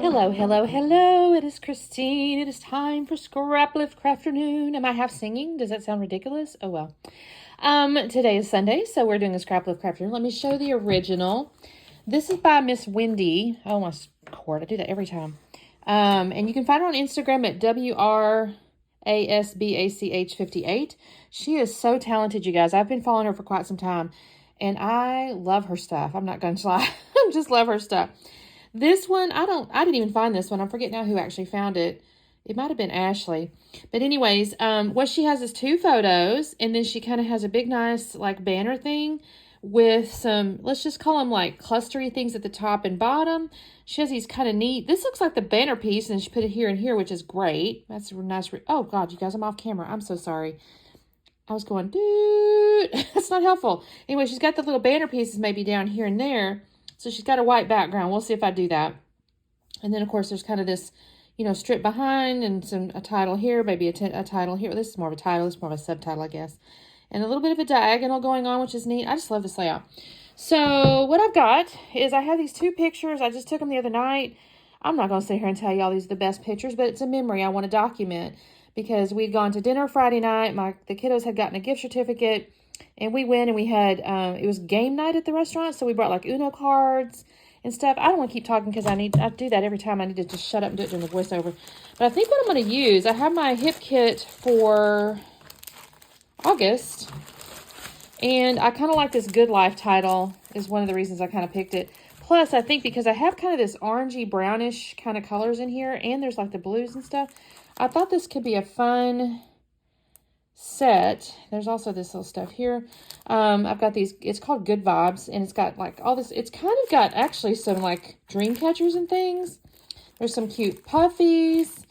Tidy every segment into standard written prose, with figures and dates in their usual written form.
Hello, hello, hello. It is Christine. It is time for Scraplift Crafternoon. Am I half singing? Does that sound ridiculous? Oh well. Today is Sunday, so we're doing a Scraplift Crafternoon. Let me show the original. This is by Miss Wendy. Oh, my cord. I do that every time. And you can find her on Instagram at WRASBACH58. She is so talented, you guys. I've been following her for quite some time, and I love her stuff. I'm not going to lie. I just love her stuff. This one, I didn't even find this one. I forget now who actually found it. It might have been Ashley. But anyways, what she has is 2 photos, and then she kind of has a big, nice, like, banner thing with some, let's just call them, like, clustery things at the top and bottom. She has these kind of neat, this looks like the banner piece, and she put it here and here, which is great. That's a nice, oh, God, you guys, I'm off camera. I'm so sorry. I was going, dude, that's not helpful. Anyway, she's got the little banner pieces maybe down here and there. So she's got a white background. We'll see if I do that. And then, of course, there's kind of this, strip behind and a title here, maybe a title here. This is more of a title. This is more of a subtitle, I guess. And a little bit of a diagonal going on, which is neat. I just love this layout. So what I've got is I have these 2 pictures. I just took them the other night. I'm not going to sit here and tell y'all these are the best pictures, but it's a memory I want to document because we'd gone to dinner Friday night. The kiddos had gotten a gift certificate. And we went and we had, it was game night at the restaurant. So we brought like Uno cards and stuff. I don't want to keep talking because I do that every time. I need to just shut up and do it during the voiceover. But I think what I'm going to use, I have my hip kit for August. And I kind of like this Good Life title is one of the reasons I kind of picked it. Plus, I think because I have kind of this orangey brownish kind of colors in here. And there's like the blues and stuff. I thought this could be a fun set. There's also this little stuff here. I've got these, it's called Good Vibes, and it's got like all this, it's kind of got actually some like dream catchers and things. There's some cute puffies.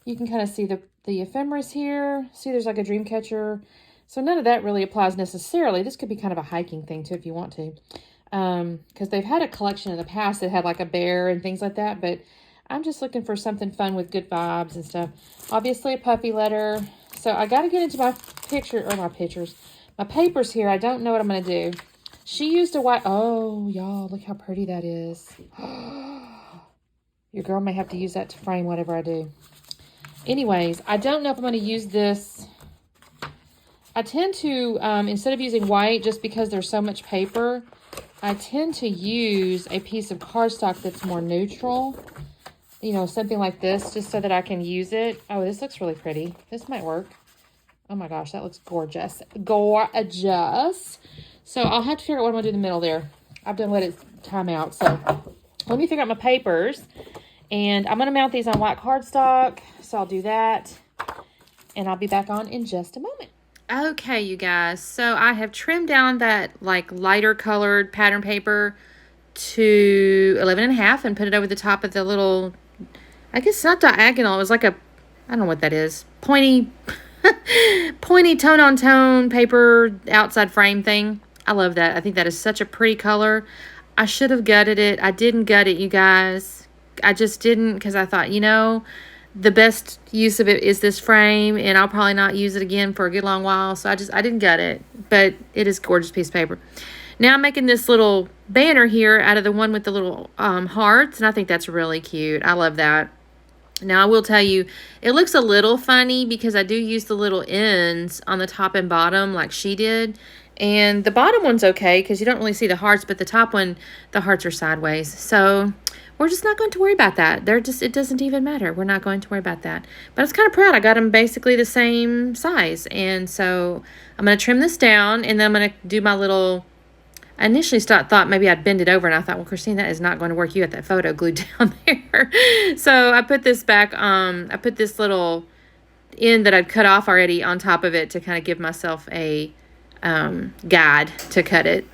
You can kind of see the ephemeris here. See, there's like a dream catcher. So none of that really applies necessarily. This could be kind of a hiking thing too if you want to. Because they've had a collection in the past that had like a bear and things like that, but I'm just looking for something fun with good vibes and stuff. Obviously a puffy letter. So I got to get into my papers here. I don't know what I'm going to do. She used a white, oh, y'all, look how pretty that is. Your girl may have to use that to frame whatever I do. Anyways, I don't know if I'm going to use this. I tend to, instead of using white, just because there's so much paper, I tend to use a piece of cardstock that's more neutral. Something like this, just so that I can use it. Oh, this looks really pretty. This might work. Oh my gosh, that looks gorgeous. Gorgeous. So I'll have to figure out what I'm going to do in the middle there. I've done let it time out. So let me figure out my papers. And I'm going to mount these on white cardstock. So I'll do that. And I'll be back on in just a moment. Okay, you guys. So I have trimmed down that like lighter colored pattern paper to 11.5 and put it over the top of the little, I guess it's not diagonal. It was like I don't know what that is. Pointy tone-on-tone paper outside frame thing. I love that. I think that is such a pretty color. I should have gutted it. I didn't gut it, you guys. I just didn't because I thought, the best use of it is this frame, and I'll probably not use it again for a good long while. So I didn't gut it, but it is a gorgeous piece of paper. Now I'm making this little banner here out of the one with the little hearts, and I think that's really cute. I love that. Now I will tell you, it looks a little funny because I do use the little ends on the top and bottom like she did. And the bottom one's okay because you don't really see the hearts, but the top one, the hearts are sideways. So we're just not going to worry about that. It doesn't even matter. We're not going to worry about that. But I was kind of proud. I got them basically the same size. And so I'm going to trim this down, and then I'm going to do my little, I initially thought maybe I'd bend it over, and I thought, well, Christine, that is not going to work. You got that photo glued down there. So I put this back, I put this little end that I'd cut off already on top of it to kind of give myself a guide to cut it.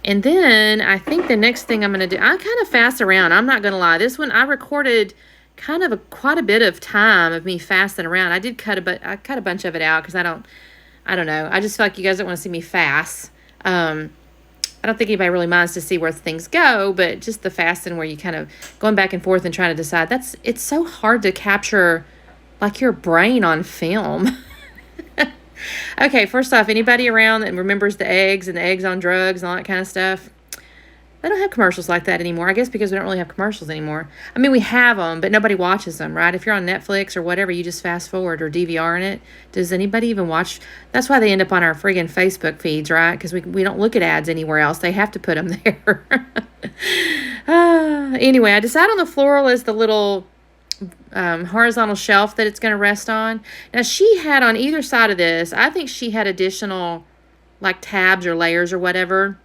And then I think the next thing I'm going to do, I kind of fast around. I'm not going to lie. This one, I recorded kind of quite a bit of time of me fasting around. I cut a bunch of it out because I don't know. I just feel like you guys don't want to see me fast. I don't think anybody really minds to see where things go, but just the fasting where you kind of going back and forth and trying to decide, it's so hard to capture like your brain on film. Okay, first off, anybody around that remembers the eggs and the eggs on drugs and all that kind of stuff? They don't have commercials like that anymore. I guess because we don't really have commercials anymore. I mean, we have them, but nobody watches them, right? If you're on Netflix or whatever, you just fast forward or DVR in it. Does anybody even watch? That's why they end up on our friggin' Facebook feeds, right? Because we don't look at ads anywhere else. They have to put them there. Anyway, I decided on the floral as the little horizontal shelf that it's going to rest on. Now, she had on either side of this, I think she had additional like tabs or layers or whatever.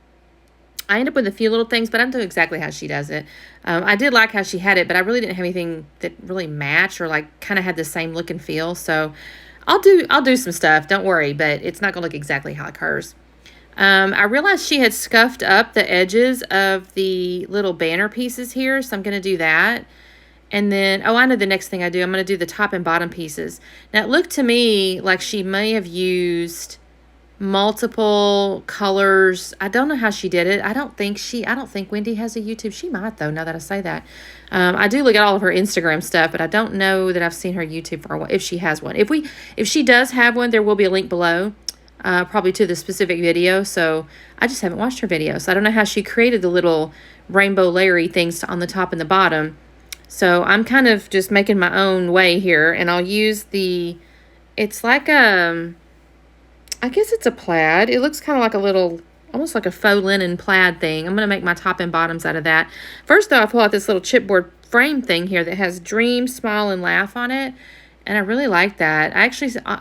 I end up with a few little things, but I don't know exactly how she does it. I did like how she had it, but I really didn't have anything that really matched or like kind of had the same look and feel. So I'll do some stuff. Don't worry, but it's not gonna look exactly like hers. I realized she had scuffed up the edges of the little banner pieces here, so I'm gonna do that. And then, oh, I know the next thing I do. I'm gonna do the top and bottom pieces. Now it looked to me like she may have used multiple colors. I don't know how she did it. I don't think Wendy has a YouTube. She might though, now that I say that. I do look at all of her Instagram stuff, but I don't know that I've seen her YouTube for a while, if she has one. If she does have one, there will be a link below, probably to the specific video. So I just haven't watched her video. So I don't know how she created the little rainbow layering things on the top and the bottom. So I'm kind of just making my own way here, and I'll use it's like I guess it's a plaid. It looks kind of like a little, almost like a faux linen plaid thing. I'm going to make my top and bottoms out of that. First, though, I pull out this little chipboard frame thing here that has dream, smile, and laugh on it. And I really like that. I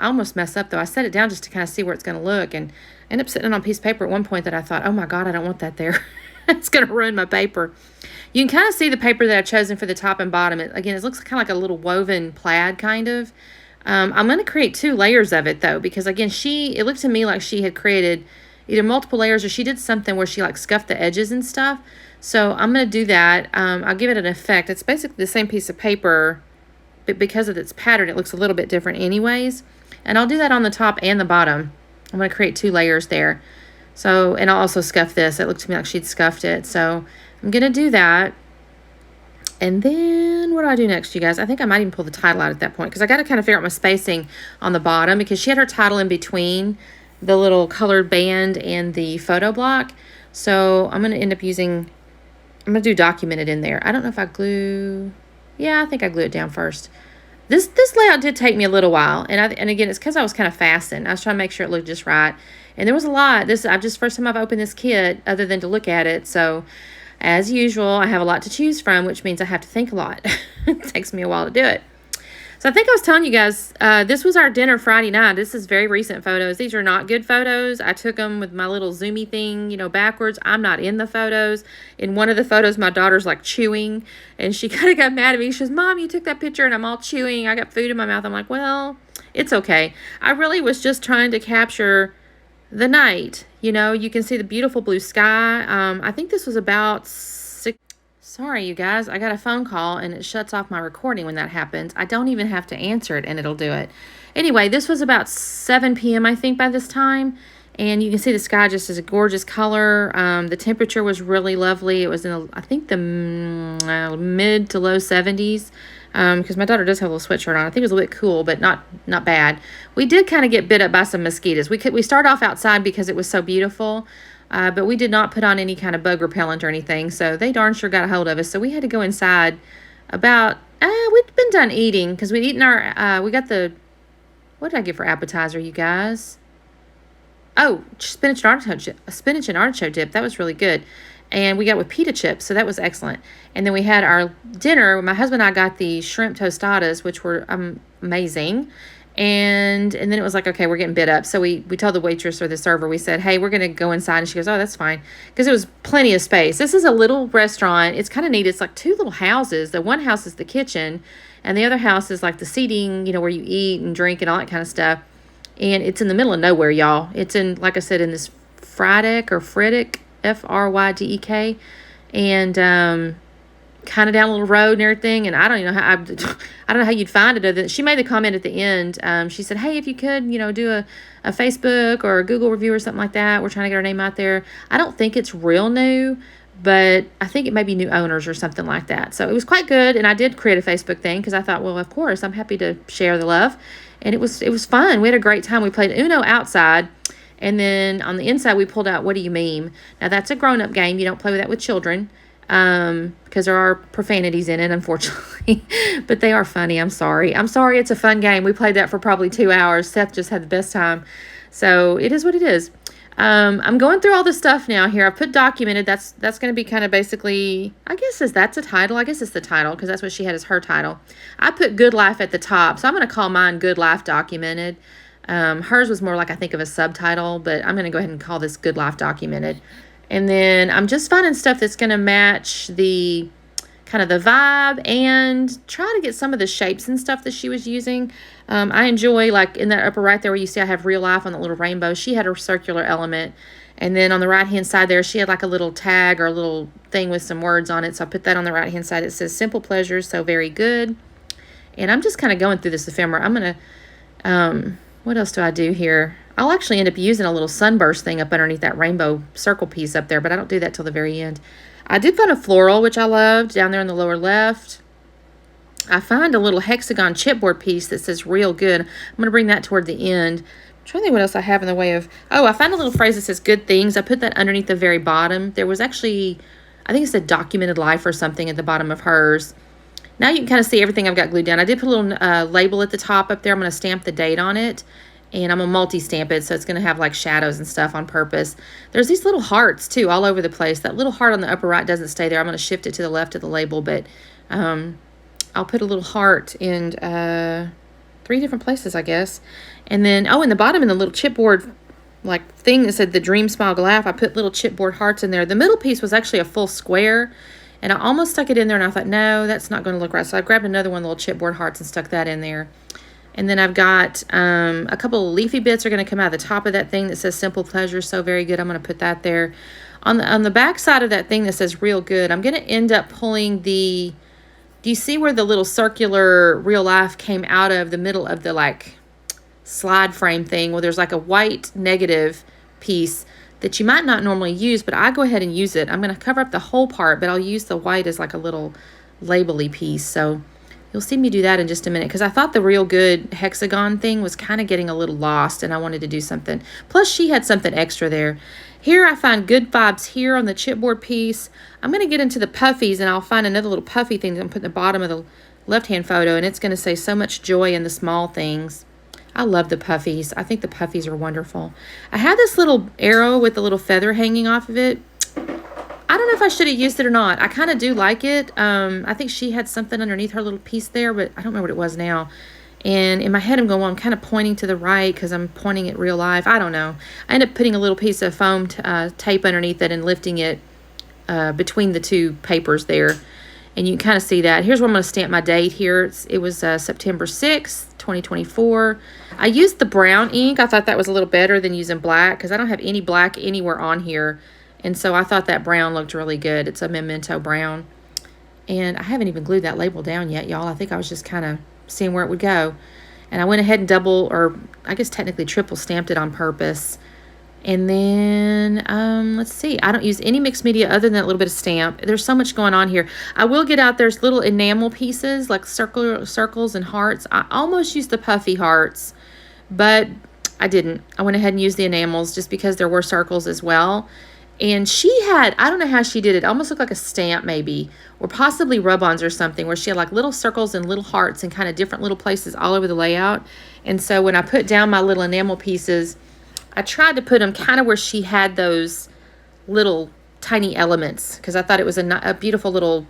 almost messed up, though. I set it down just to kind of see where it's going to look. And I ended up sitting it on a piece of paper at one point that I thought, oh, my God, I don't want that there. It's going to ruin my paper. You can kind of see the paper that I've chosen for the top and bottom. Again, it looks kind of like a little woven plaid kind of. I'm going to create 2 layers of it, though, because, again, it looked to me like she had created either multiple layers or she did something where she, like, scuffed the edges and stuff. So I'm going to do that. I'll give it an effect. It's basically the same piece of paper, but because of its pattern, it looks a little bit different anyways. And I'll do that on the top and the bottom. I'm going to create 2 layers there. So, and I'll also scuff this. It looked to me like she'd scuffed it. So I'm going to do that. And then what do I do next, you guys? I think I might even pull the title out at that point because I got to kind of figure out my spacing on the bottom because she had her title in between the little colored band and the photo block. So I'm going to end up I'm going to do documented in there. I don't know if I glue. Yeah, I think I glue it down first. This layout did take me a little while. And again, it's because I was kind of fasting. I was trying to make sure it looked just right. And there was a lot. First time I've opened this kit other than to look at it. So as usual, I have a lot to choose from, which means I have to think a lot. It takes me a while to do it. So I think I was telling you guys, this was our dinner Friday night. This is very recent photos. These are not good photos. I took them with my little zoomy thing, backwards. I'm not in the photos. In one of the photos, my daughter's like chewing, and she kind of got mad at me. She says, Mom, you took that picture, and I'm all chewing. I got food in my mouth. I'm like, well, it's okay. I really was just trying to capture the night. You can see the beautiful blue sky. I think this was about 6. Sorry, you guys. I got a phone call, and it shuts off my recording when that happens. I don't even have to answer it, and it'll do it. Anyway, this was about 7 p.m., I think, by this time. And you can see the sky just as a gorgeous color. The temperature was really lovely. It was in, I think, the mid to low 70s. Because my daughter does have a little sweatshirt on. I think it was a little bit cool, but not bad. We did kind of get bit up by some mosquitoes. We start off outside because it was so beautiful, but we did not put on any kind of bug repellent or anything, so they darn sure got a hold of us. So we had to go inside about, we'd been done eating, because we'd eaten we got what did I get for appetizer, you guys? Oh, spinach and artichoke dip. That was really good. And we got with pita chips, so that was excellent. And then we had our dinner. My husband and I got the shrimp tostadas, which were amazing. And then it was like, okay, we're getting bit up. So we told the waitress or the server, we said, hey, we're going to go inside. And she goes, oh, that's fine. Because it was plenty of space. This is a little restaurant. It's kind of neat. It's like 2 little houses. The one house is the kitchen, and the other house is like the seating, where you eat and drink and all that kind of stuff. And it's in the middle of nowhere, y'all. It's in, like I said, in this Frydek, F-R-Y-D-E-K, and kind of down a little road and everything. And I don't even know how I don't know how you'd find it. Other than, she made the comment at the end. She said, "Hey, if you could, do a Facebook or a Google review or something like that. We're trying to get our name out there." I don't think it's real new, but I think it may be new owners or something like that. So it was quite good, and I did create a Facebook thing because I thought, well, of course, I'm happy to share the love, and it was fun. We had a great time. We played Uno outside. And then on the inside, we pulled out What Do You Meme? Now, that's a grown-up game. You don't play with that with children because there are profanities in it, unfortunately. But they are funny. I'm sorry. It's a fun game. We played that for probably 2 hours. Seth just had the best time. So it is what it is. I'm going through all this stuff now here. I put documented. That's going to be kind of basically, I guess that's a title. I guess it's the title because that's what she had as her title. I put Good Life at the top. So I'm going to call mine Good Life Documented. Hers was more like, I think, of a subtitle, but I'm going to go ahead and call this Good Life Documented. And then I'm just finding stuff that's going to match the kind of the vibe and try to get some of the shapes and stuff that she was using. I enjoy, like, in that upper right there where you see I have Real Life on that little rainbow, she had a circular element. And then on the right-hand side there, she had like a little tag or a little thing with some words on it. So I put that on the right-hand side. It says, Simple Pleasures, So Very Good. And I'm just kind of going through this ephemera. I'm going to, what else do I do here? I'll actually end up using a little sunburst thing up underneath that rainbow circle piece up there, but I don't do that till the very end. I did find a floral, which I loved, down there in the lower left. I find a little hexagon chipboard piece that says Real Good. I'm going to bring that toward the end. I'm trying to think what else I have in the way of... Oh, I found a little phrase that says Good Things. I put that underneath the very bottom. There was actually, I think it said Documented Life or something at the bottom of hers. Now you can kind of see everything I've got glued down. I did put a little label at the top up there. I'm going to stamp the date on it. And I'm going to multi-stamp it, so it's going to have like shadows and stuff on purpose. There's these little hearts, too, all over the place. That little heart on the upper right doesn't stay there. I'm going to shift it to the left of the label, but I'll put a little heart in 3 different places, I guess. And then, oh, in the bottom, in the little chipboard like thing that said the Dream Smile Laugh, I put little chipboard hearts in there. The middle piece was actually a full square, and I almost stuck it in there, and I thought, no, that's not going to look right. So I grabbed another one, little chipboard hearts, and stuck that in there. And then I've got a couple of leafy bits are going to come out of the top of that thing that says Simple Pleasure, So Very Good. I'm going to put that there. On the back side of that thing that says Real Good, I'm going to end up pulling the... Do you see where the little circular Real Life came out of the middle of the, like, slide frame thing? Well, there's like a white negative piece that you might not normally use, but I go ahead and use it. I'm going to cover up the whole part, but I'll use the white as like a little label-y piece. So you'll see me do that in just a minute because I thought the Real Good hexagon thing was kind of getting a little lost and I wanted to do something. Plus, she had something extra there. Here I find Good Vibes here on the chipboard piece. I'm going to get into the puffies and I'll find another little puffy thing that I'm putting at the bottom of the left-hand photo, and it's going to say So Much Joy in the Small Things. I love the puffies. I think the puffies are wonderful. I had this little arrow with a little feather hanging off of it. I don't know if I should have used it or not. I kind of do like it. I think she had something underneath her little piece there, but I don't remember what it was now. And in my head, I'm going, well, I'm kind of pointing to the right because I'm pointing at Real Life. I don't know. I ended up putting a little piece of foam tape underneath it and lifting it between the two papers there. And you can kind of see that. Here's where I'm going to stamp my date here. It was September 6th, 2024. I used the brown ink. I thought that was a little better than using black because I don't have any black anywhere on here. And so I thought that brown looked really good. It's a Memento brown. And I haven't even glued that label down yet, y'all. I think I was just kind of seeing where it would go. And I went ahead and double, or I guess technically triple stamped it on purpose. And then, let's see. I don't use any mixed media other than that little bit of stamp. There's so much going on here. I will get out, there's little enamel pieces, like circles and hearts. I almost used the puffy hearts, but I didn't. I went ahead and used the enamels just because there were circles as well. And she had, I don't know how she did it, almost looked like a stamp maybe, or possibly rub-ons or something, where she had like little circles and little hearts and kind of different little places all over the layout. And so when I put down my little enamel pieces, I tried to put them kind of where she had those little tiny elements because I thought it was a beautiful little,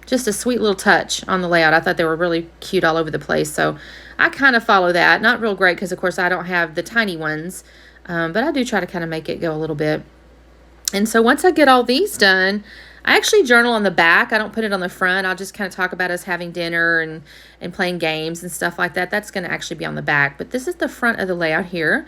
just a sweet little touch on the layout. I thought they were really cute all over the place. So I kind of follow that. Not real great because, of course, I don't have the tiny ones, but I do try to kind of make it go a little bit. And so once I get all these done, I actually journal on the back. I don't put it on the front. I'll just kind of talk about us having dinner and playing games and stuff like that. That's going to actually be on the back. But this is the front of the layout here.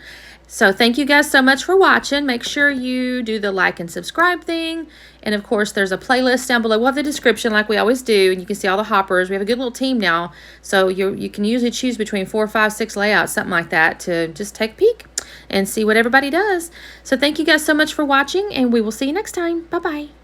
So thank you guys so much for watching. Make sure you do the like and subscribe thing. And of course, there's a playlist down below. We'll have the description like we always do. And you can see all the hoppers. We have a good little team now. So you can usually choose between 4, 5, 6 layouts, something like that, to just take a peek and see what everybody does. So thank you guys so much for watching, and we will see you next time. Bye-bye.